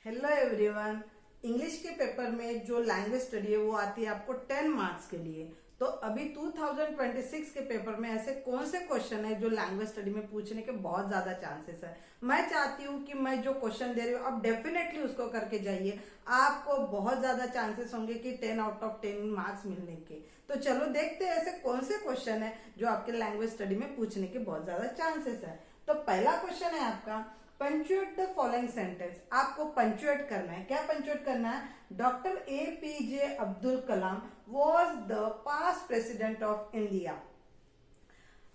Hello everyone. English के paper में जो लैंग्वेज स्टडी है वो आती है आपको 10 मार्क्स के लिए। तो अभी 2026 के पेपर में ऐसे कौन से क्वेश्चन है जो लैंग्वेज स्टडी में पूछने के बहुत ज्यादा चांसेस है। मैं चाहती हूँ कि मैं जो क्वेश्चन दे रही हूँ आप डेफिनेटली उसको करके जाइए। आपको बहुत ज्यादा चांसेस होंगे कि 10 आउट ऑफ 10 मार्क्स मिलने के। तो चलो देखते हैं ऐसे कौन से क्वेश्चन है जो आपके लैंग्वेज स्टडी में पूछने के बहुत ज्यादा चांसेस है। तो पहला क्वेश्चन है आपका, पंचुएट द फॉलोइंग सेंटेंस। आपको पंचुएट करना है। क्या पंचुएट करना है? Doctor APJ Abdul Kalam was the past president of India.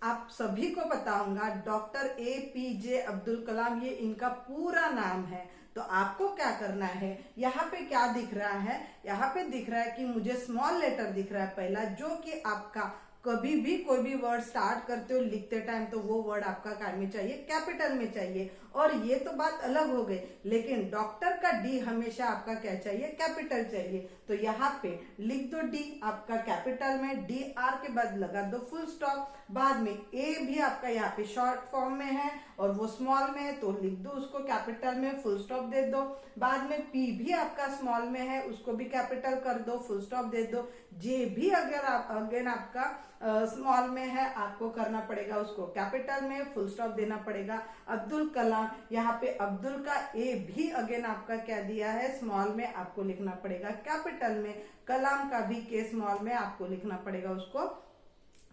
आप सभी को पता होगा डॉक्टर APJ अब्दुल कलाम, ये इनका पूरा नाम है। तो आपको क्या करना है, यहाँ पे क्या दिख रहा है? यहाँ पे दिख रहा है कि मुझे स्मॉल लेटर दिख रहा है पहला, जो कि आपका कभी भी कोई भी वर्ड स्टार्ट करते हो लिखते टाइम तो वो वर्ड आपका क्या में चाहिए? कैपिटल में चाहिए। और ये तो बात अलग हो गई, लेकिन डॉक्टर का डी हमेशा आपका क्या चाहिए? कैपिटल चाहिए। तो यहाँ पे लिख दो डी आपका कैपिटल में, DR के बाद लगा दो फुल स्टॉप। बाद में ए भी आपका यहाँ पे शॉर्ट फॉर्म में है और वो स्मॉल में है, तो लिख दो उसको कैपिटल में, फुल स्टॉप दे दो। बाद में पी भी आपका स्मॉल में है, उसको भी कैपिटल कर दो, फुल स्टॉप दे दो। जे भी अगर अगेन आपका स्मॉल में है, आपको करना पड़ेगा उसको कैपिटल में, फुल स्टॉप देना पड़ेगा। अब्दुल कलाम, यहाँ पे अब्दुल का ए भी अगेन आपका क्या दिया है? स्मॉल में, आपको लिखना पड़ेगा कैपिटल में। कलाम का भी के स्मॉल में, आपको लिखना पड़ेगा उसको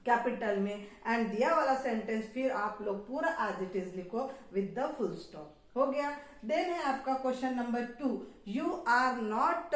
कैपिटल में। एंड दिया वाला सेंटेंस फिर आप लोग पूरा एज इट इज लिखो विद द फुल स्टॉप। हो गया। देन है आपका question number 2, you are not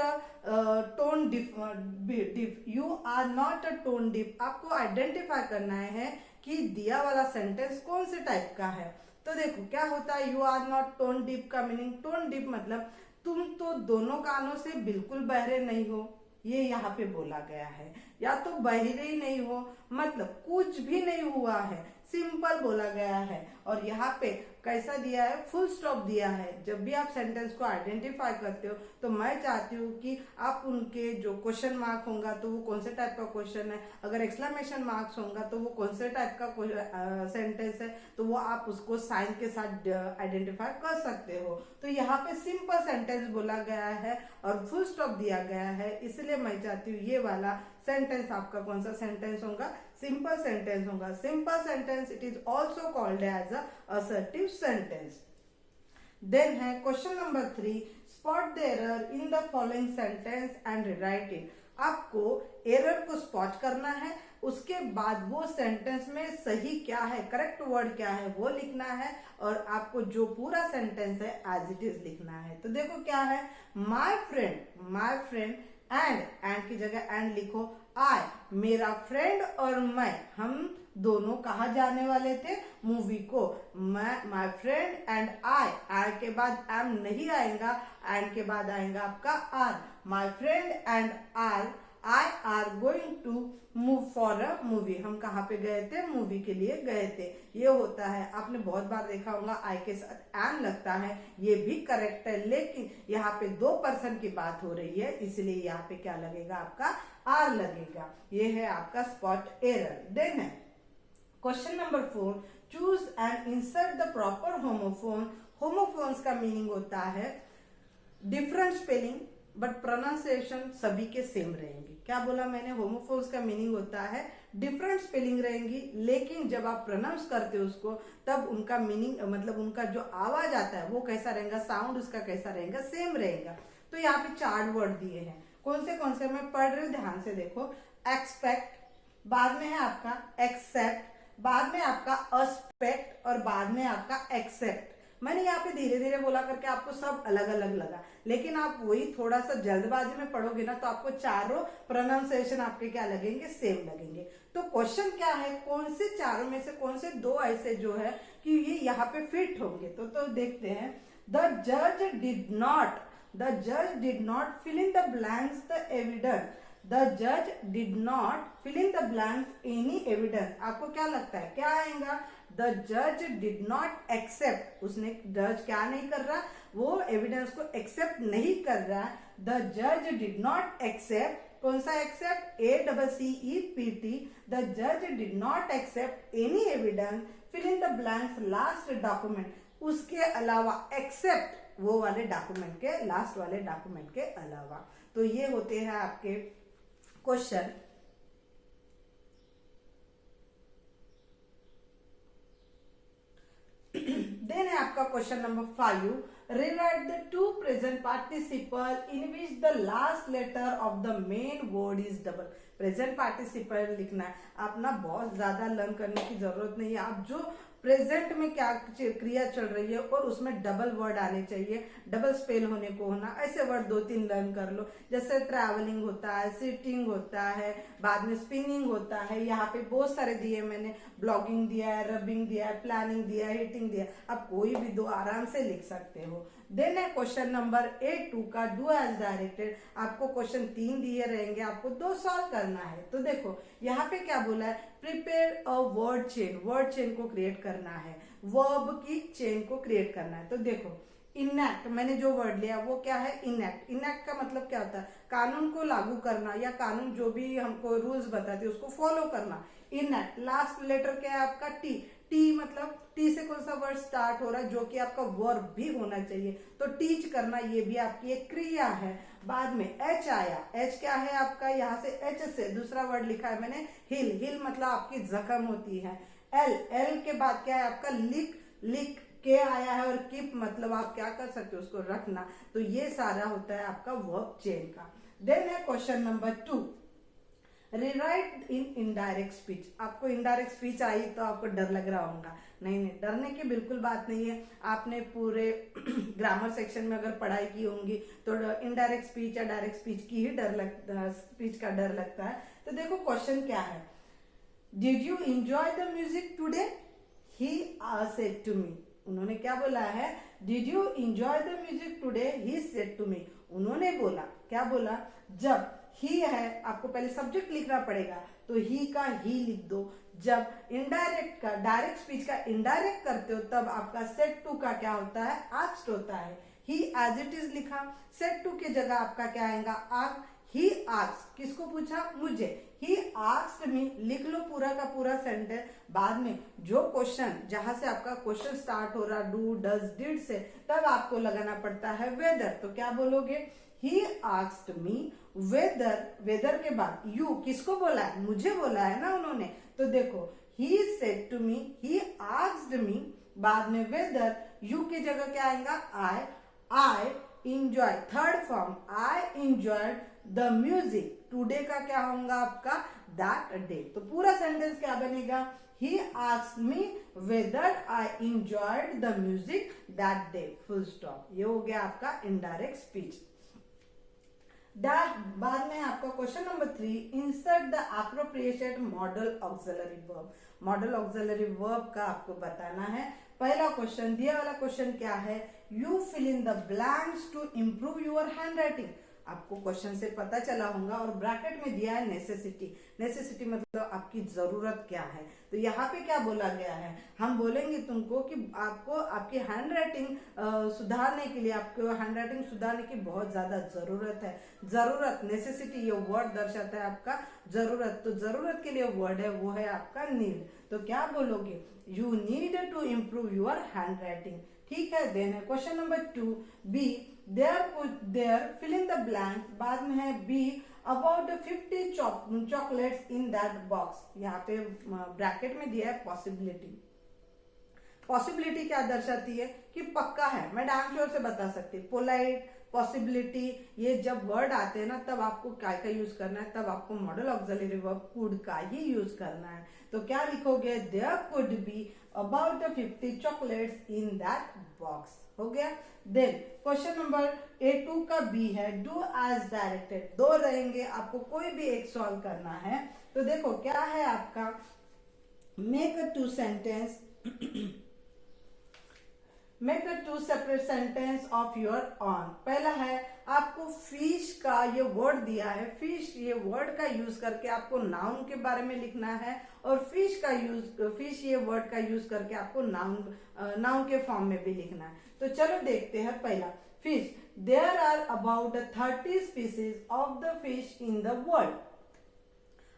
tone deaf. You are not a tone deaf. आपको आइडेंटिफाई करना है कि दिया वाला सेंटेंस कौन से टाइप का है। तो देखो क्या होता है, यू आर नॉट टोन डिफ का मीनिंग, टोन डिफ मतलब तुम तो दोनों कानों से बिल्कुल बहरे नहीं हो, ये यहाँ पे बोला गया है। या तो बहरे ही नहीं हो मतलब कुछ भी नहीं हुआ है, सिंपल बोला गया है। और यहाँ पे कैसा दिया है? फुल स्टॉप दिया है। जब भी आप सेंटेंस को आइडेंटिफाई करते हो तो मैं चाहती हूँ कि आप उनके जो क्वेश्चन मार्क होगा तो वो कौन से टाइप का क्वेश्चन है, अगर एक्सक्लेमेशन मार्क्स होगा तो वो कौन से टाइप का सेंटेंस है, तो वो आप उसको साइन के साथ आइडेंटिफाई कर सकते हो। तो यहाँ पे सिंपल सेंटेंस बोला गया है और फुल स्टॉप दिया गया है, इसलिए मैं चाहती हूँ ये वाला सेंटेंस आपका कौन सा सेंटेंस होगा? सिंपल सेंटेंस होगा। Simple sentence it is also called as assertive sentence. Then है question number 3, spot the error in the following sentence and write it. आपको एरर को स्पॉट करना है, उसके बाद वो सेंटेंस में सही क्या है, करेक्ट वर्ड क्या है वो लिखना है, और आपको जो पूरा सेंटेंस है एज इट इज लिखना है। तो देखो क्या है, माय फ्रेंड एंड की जगह एंड लिखो। आई, मेरा फ्रेंड और मैं, हम दोनों कहाँ जाने वाले थे? मूवी को। माय फ्रेंड एंड आई के बाद एम नहीं आएगा, एंड के बाद आएगा आपका R. My friend and I are going to move for a movie. हम कहाँ पे गए थे? मूवी के लिए गए थे। ये होता है, आपने बहुत बार देखा होगा आई के साथ एम लगता है, ये भी करेक्ट है, लेकिन यहाँ पे 2 पर्सन की बात हो रही है, इसलिए यहाँ पे क्या लगेगा? आपका आर लगेगा। ये है आपका स्पॉट एरर। देन है question number 4, choose and insert the proper homophone. Homophones का मीनिंग होता है डिफरेंट स्पेलिंग बट प्रोनाउंसिएशन सभी के सेम रहेंगे। क्या बोला मैंने? होमोफोन्स का मीनिंग होता है डिफरेंट स्पेलिंग रहेंगी, लेकिन जब आप प्रोनाउंस करते हो उसको तब उनका मीनिंग मतलब उनका जो आवाज आता है वो कैसा रहेगा, साउंड उसका कैसा रहेगा? सेम रहेगा। तो यहाँ पे 4 वर्ड दिए हैं। कौन से मैं पढ़ रही हूँ, ध्यान से देखो। एक्सपेक्ट, बाद में है आपका एक्सेप्ट, बाद में आपका अस्पेक्ट और बाद में आपका एक्सेप्ट। मैंने यहाँ पे धीरे धीरे बोला करके आपको सब अलग अलग लगा, लेकिन आप वही थोड़ा सा जल्दबाजी में पढ़ोगे ना तो आपको चारों प्रोनाउंसिएशन आपके क्या लगेंगे? सेम लगेंगे। तो क्वेश्चन क्या है, कौन से चारों में से कौन से 2 ऐसे जो है कि ये यहाँ पे फिट होंगे? तो देखते हैं। द जज did not fill in the blanks the evidence. The judge did not fill in the blanks any evidence। आपको क्या लगता है क्या आएगा? The judge did not accept। उसने जज क्या नहीं कर रहा? वो एविडेंस को एक्सेप्ट नहीं कर रहा। The judge did not accept, कौन सा accept? ACCEPT। The judge did not accept any evidence fill in the blanks last document। उसके अलावा एक्सेप्ट वो वाले डॉक्यूमेंट के, लास्ट वाले डॉक्यूमेंट के अलावा। तो ये होते हैं आपके क्वेश्चन। देन है आपका question number 5, rewrite the two present participle in which the last letter of the main word is double। Present participle लिखना है। आप ना बहुत ज्यादा लर्न करने की जरूरत नहीं है। आप जो प्रेजेंट में क्या क्रिया चल रही है और उसमें डबल वर्ड आने चाहिए, डबल स्पेल होने को होना, ऐसे वर्ड 2-3 लर्न कर लो। जैसे ट्रैवलिंग होता है, सिटिंग होता है, बाद में स्पिनिंग होता है। यहाँ पे बहुत सारे दिए मैंने, ब्लॉगिंग दिया है, रबिंग दिया है, प्लानिंग दिया है, हिटिंग दिया है। आप कोई भी दो आराम से लिख सकते हो। देन है क्वेश्चन नंबर 8-2 का डू एज डायरेक्टेड। आपको क्वेश्चन 3 दिए रहेंगे, आपको 2 सॉल्व करना है। तो देखो यहाँ पे क्या बोला है, prepare a word chain. Word chain को क्रिएट करना है, वर्ब की चेन को क्रिएट करना है। तो देखो इनएक्ट, मैंने जो वर्ड लिया वो क्या है, इनएक्ट। इनएक्ट का मतलब क्या होता है, कानून को लागू करना, या कानून जो भी हमको रूल्स बताते हैं उसको फॉलो करना। इनएक्ट, लास्ट लेटर क्या है आपका, टी। टी मतलब टी से कौन सा वर्ड स्टार्ट हो रहा है, जो कि आपका वर्ब भी होना चाहिए। तो टीच करना ये भी आपकी एक क्रिया है। बाद में एच आया, एच क्या है आपका, यहाँ से एच से दूसरा वर्ड लिखा है मैंने, हिल। हिल मतलब आपकी जख्म होती है। एल, एल के बाद क्या है आपका, लिक। लिक के आया है, और कीप मतलब आप क्या कर सकते हो, उसको रखना। तो ये सारा होता है आपका वर्ब चेन का। देन है question number 2, rewrite in indirect speech. आपको इनडायरेक्ट स्पीच आई तो आपको डर लग रहा होगा। नहीं नहीं, डरने की बिल्कुल बात नहीं है। आपने पूरे ग्रामर सेक्शन में अगर पढ़ाई की होंगी तो इनडायरेक्ट स्पीच या डायरेक्ट स्पीच की ही स्पीच का डर लगता है। तो देखो क्वेश्चन क्या है, did you enjoy the music today, he said to me. उन्होंने क्या बोला है, did you enjoy the music today, he said to me. उन्होंने बोला, क्या बोला, जब ही है, आपको पहले सब्जेक्ट लिखना पड़ेगा, तो ही का ही लिख दो। जब इनडायरेक्ट का, डायरेक्ट स्पीच का इनडायरेक्ट करते हो तब आपका सेड टू का क्या होता है, आस्क्ड होता है। ही एज इट इज लिखा, सेड टू के जगह आपका क्या आएगा, आस्क्ड। ही आस्क्ड, किसको पूछा, मुझे। ही आस्क्ड मी, लिख लो पूरा का पूरा सेंटेंस। बाद में जो क्वेश्चन, जहां से आपका क्वेश्चन स्टार्ट हो रहा, डू, डज, डिड से, तब आपको लगाना पड़ता है वेदर। तो क्या बोलोगे, he asked me whether. Whether के बाद यू, किसको बोला है, मुझे बोला है ना उन्होंने। तो देखो he said to me, he asked me, बाद में वेदर, यू की जगह क्या आएगा, I. I enjoy, third form, I enjoyed the music today का क्या होगा आपका, दैट डे। तो पूरा सेंटेंस क्या बनेगा, ही asked me whether I enjoyed the music that day, full stop. ये हो गया आपका इनडायरेक्ट स्पीच। बाद में आपका question number 3, insert the appropriated model auxiliary verb. Model auxiliary verb का आपको बताना है। पहला क्वेश्चन, दिया वाला क्वेश्चन क्या है, you fill in the blanks to improve your handwriting. आपको क्वेश्चन से पता चला होगा, और ब्रैकेट में दिया है नेसेसिटी। नेसेसिटी मतलब आपकी जरूरत क्या है। तो यहाँ पे क्या बोला गया है, हम बोलेंगे तुमको कि आपको आपकी हैंड राइटिंग सुधारने के लिए, आपको हैंड राइटिंग सुधारने की बहुत ज्यादा जरूरत है। जरूरत, नेसेसिटी, ये वर्ड दर्शाता है आपका जरूरत। तो जरूरत के लिए वर्ड है वो है आपका नीड। तो क्या बोलोगे, you need to improve your handwriting. ठीक है। देन है question number 2, B, there fill in the blank. बाद में है B, about 50 chocolates in that box. यहाँ पे ब्रैकेट में दिया है पॉसिबिलिटी। पॉसिबिलिटी क्या दर्शाती है कि पक्का है, मैं डैम श्योर से बता सकती। पोलाइट, पॉसिबिलिटी, ये जब वर्ड आते हैं ना तब आपको क्या का यूज करना है, तब आपको मॉडल ऑक्सिलरी वर्ब कुड का ही यूज करना है। तो क्या लिखोगे, there could be about 50 chocolates in that box. हो गया। देन क्वेश्चन नंबर 2 का बी है, डू एज डायरेक्टेड। 2 रहेंगे, आपको कोई भी एक सॉल्व करना है। तो देखो क्या है आपका, make a 2 sentence, make a 2 separate sentence of your on. पहला है आपको फिश का ये वर्ड दिया है, फिश ये वर्ड का यूज करके आपको नाउन के बारे में लिखना है, और फिश का यूज, फिश ये वर्ड का यूज करके आपको नाउन के फॉर्म में भी लिखना है। तो चलो देखते हैं। पहला, fish, there are about 30 species of the fish in the world.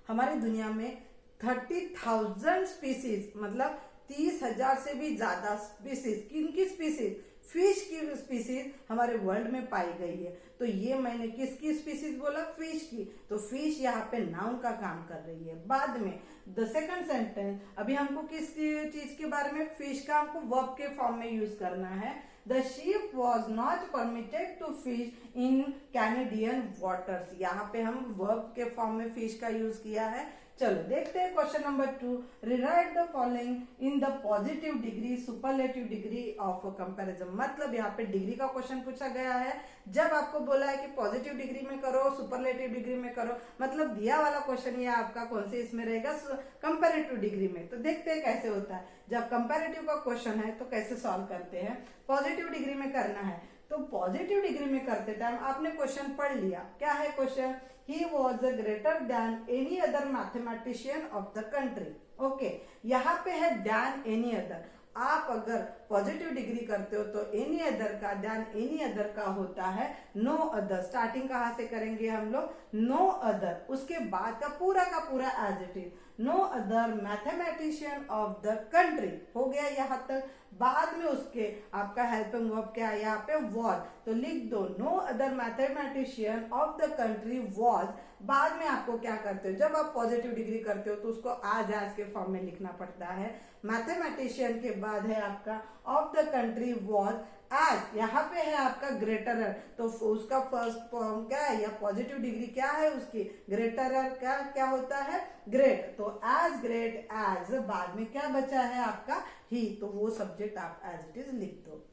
हमारी दुनिया में 30,000 स्पीसीज मतलब 30,000 से भी ज्यादा स्पीसीज, किनकी स्पीसीज, फिश की स्पीसीज हमारे वर्ल्ड में पाई गई है। तो ये मैंने किसकी स्पीसीज बोला, फिश की, तो फिश यहाँ पे नाउन का काम कर रही है। बाद में द सेकंड सेंटेंस, अभी हमको किस चीज के बारे में, फिश का हमको वर्ब के फॉर्म में यूज करना है। The ship was not permitted to fish in Canadian waters, यहाँ पे हम वर्ब के फॉर्म में फिश का यूज किया है। चलो देखते हैं question number 2, rewrite the following in the positive degree superlative degree of comparison. मतलब यहाँ पे डिग्री का क्वेश्चन पूछा गया है। जब आपको बोला है कि पॉजिटिव डिग्री में करो, सुपरलेटिव डिग्री में करो, मतलब दिया वाला क्वेश्चन ये आपका कौन से इसमें रहेगा, कंपैरेटिव डिग्री में। तो देखते हैं कैसे होता है। जब कंपैरेटिव का क्वेश्चन है तो कैसे सॉल्व करते हैं। पॉजिटिव डिग्री में करना है तो पॉजिटिव डिग्री में करते टाइम आपने क्वेश्चन पढ़ लिया, क्या है question, he was greater than any other mathematician of the country। Okay, यहाँ पे है than any other। आप अगर पॉजिटिव डिग्री करते हो तो एनी अदर का ध्यान एनी अदर का होता है नो अदर। स्टार्टिंग कहाँ से करेंगे हम लोग, नो अदर, उसके बाद का पूरा as it is, no other mathematician of the country, हो गया यहाँ तक। बाद में उसके आपका हेल्पिंग वर्ब क्या है यहाँ पे, वॉज, तो लिख दो no other mathematician of the country was. बाद में आपको क्या करते हो, जब आप पॉजिटिव डिग्री करते हो तो उसको आज के फॉर्म में लिखना पड़ता है। मैथमेटिशियन के बाद है आपका ऑफ द कंट्री वॉज, आज यहाँ पे है आपका ग्रेटर, तो उसका फर्स्ट फॉर्म क्या है या पॉजिटिव डिग्री क्या है उसकी, ग्रेटर क्या होता है, ग्रेट, तो एज ग्रेट एज, बाद में क्या बचा है आपका ही, तो वो सब्जेक्ट आप एज इट इज लिख दो।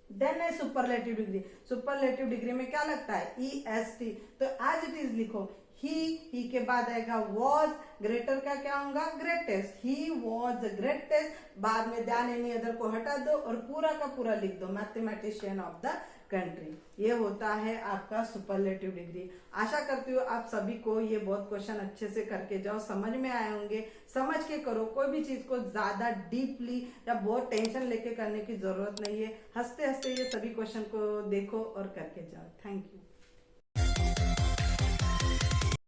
देन है सुपरलेटिव डिग्री। सुपरलेटिव डिग्री में क्या लगता है, EST, तो एज इट इज लिखो, ही के बाद आएगा वॉज, ग्रेटर का क्या होगा, ग्रेटेस्ट, ही वॉज ग्रेटेस्ट, बाद में ध्यान एनी अदर को हटा दो और पूरा का पूरा लिख दो मैथमेटिशियन ऑफ द कंट्री। ये होता है आपका सुपरलेटिव डिग्री। आशा करती हूँ आप सभी को ये बहुत क्वेश्चन अच्छे से करके जाओ, समझ में आए होंगे। समझ के करो, कोई भी चीज को ज्यादा डीपली या बहुत टेंशन लेके करने की जरूरत नहीं है। हंसते हंसते ये सभी क्वेश्चन को देखो और करके जाओ। Thank you.